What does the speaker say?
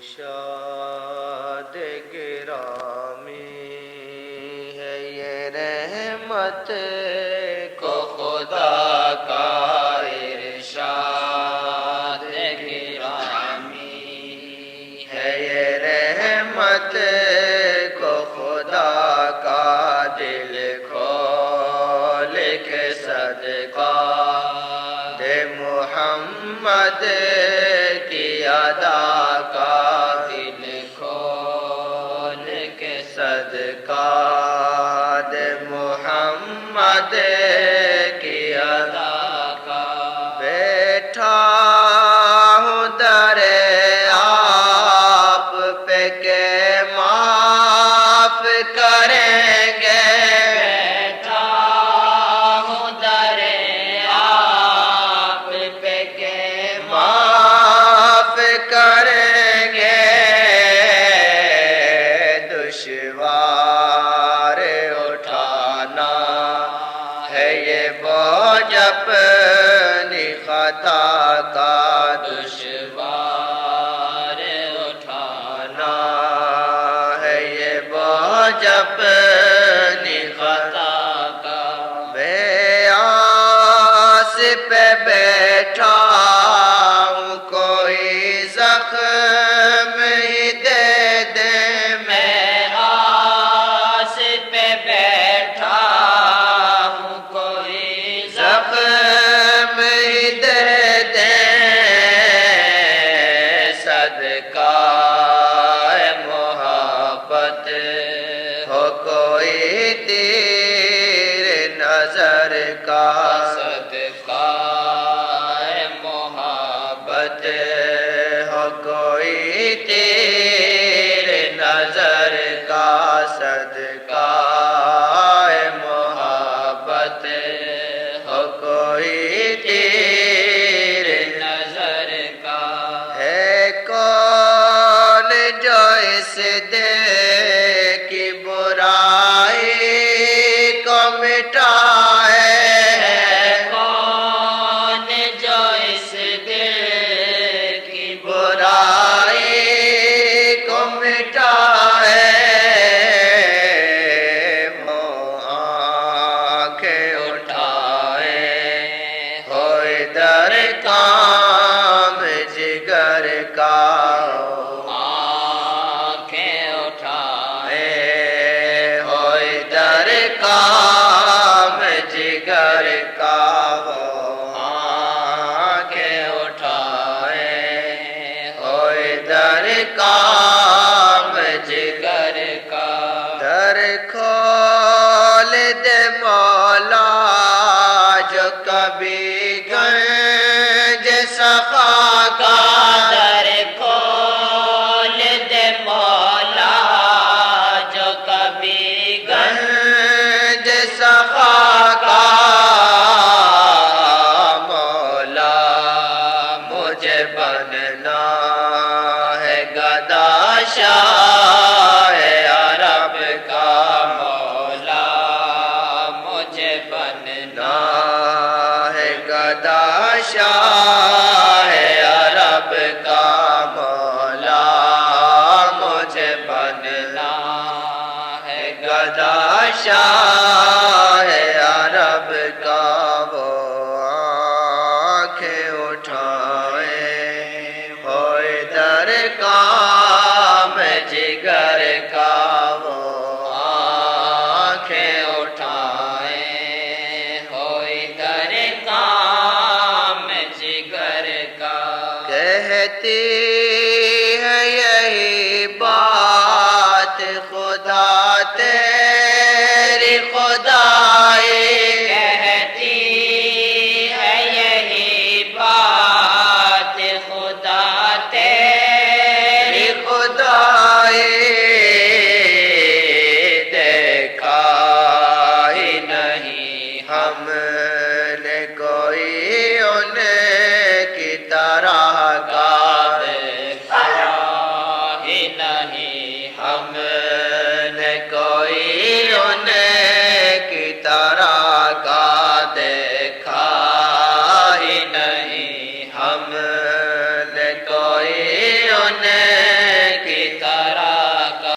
ارشاد گرامی ہے یہ رحمت کو خدا کا ارشاد گرامی ہے یہ رحمت کو خدا کا دل کھول کے صدقہ دے محمد کی ادا کا دل کھول کے صدقہ دے محمد کی ادا کا بیٹھا ہوں در آپ پہ کہ معاف کریں گے بیٹھا ہوں در آپ پہ کہ معاف کریں گے دشوار اٹھانا ہے یہ بوجھ اپنی خطا کا دشوار اٹھانا ہے یہ بوجھ اپنی خطا کا میں آس پہ بیٹھا ہوں کوئی زخم ہی دے دے میں آس پہ بیٹھا ہوں کوئی زخم ہی دے دے صدقہ محبت ہو کوئی تیر نظر کا صدقہ محبت ہو کوئی تیر نظر کا صدقہ محبت ہو کوئی تیر نظر کا ہے کون جو اس دل کی برائی کو مٹائے ہے کون جو اس دل کی برائی کو مٹائے وہ آنکھیں اٹھائے ہوئے در کام جگر کا آنکھیں اٹھائے ہوئے در کام جگر کا وہ آنکھیں اٹھائے ہوئے در کام جگر کا در کھول دے مولا جو کبھی گنج صفا کا در کھول دے مولا جو کبھی گنج صفا کا مولا مجھے بننا ہے گدا شاہ عرب کا مولا مجھے بننا ہے گدا شاہ عرب کا مولا مجھے بننا ہے گدا شاہ عرب کا وہ آنکھیں اٹھائے ہوئے در کام جگر کا وہ آنکھیں اٹھائے ہوئے در کام جگر کا کہتی ہے یہی بات خدا تیری خدائی کہتی ہے یہی بات خدا تیری خدائی دیکھا ہی نہیں ہم نے کوئی ان کی طرح کا دیکھا ہی نہیں ہم نے کوئی ان کی طرح کا دیکھا ہی نہیں ہم نے کوئی ان